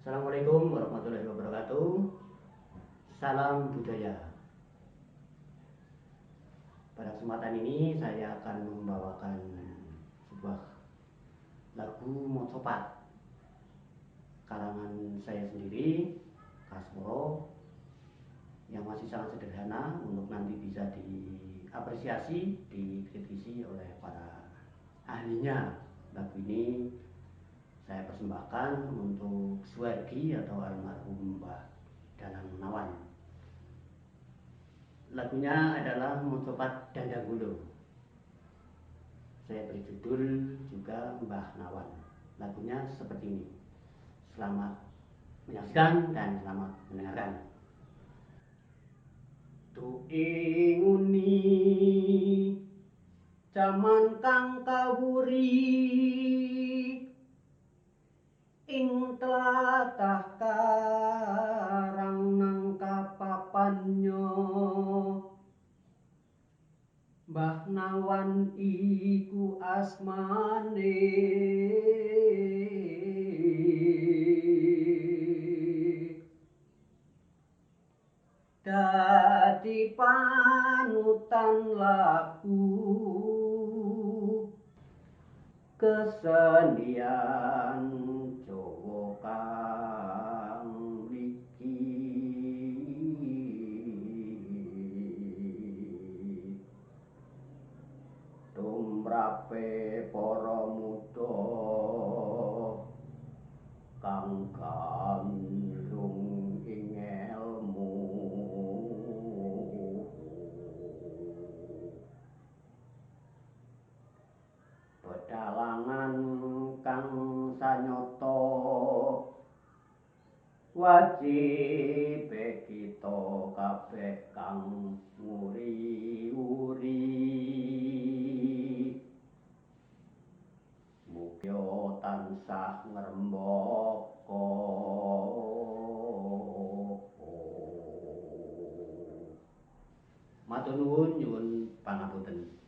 Assalamualaikum warahmatullahi wabarakatuh. Salam budaya. Pada kesempatan ini saya akan membawakan sebuah lagu mocopat karangan saya sendiri, Kasmoro, yang masih sangat sederhana untuk nanti bisa diapresiasi, dikritisi oleh para ahlinya. Lagu ini saya persembahkan untuk Suwargi atau almarhum Mbah Danang Nawan. Lagunya adalah Mocopat Dandanggulo. Saya beri judul juga Mbah Nawan. Lagunya seperti ini. Selamat menyaksikan dan selamat mendengarkan. Tu inguni jaman kang kawuri ing tlatah Karang nang kapapannya Mbah Nawan iku asmane dadi panutan lagu kesenian Jawa kang mligi tumrape para muda kang gandrung ing ilmu pedalangan kang sanyata wajib kita kabeh kang nguri-uri mugia tansah ngrembaka matur nuwun nyuwun pangapunten.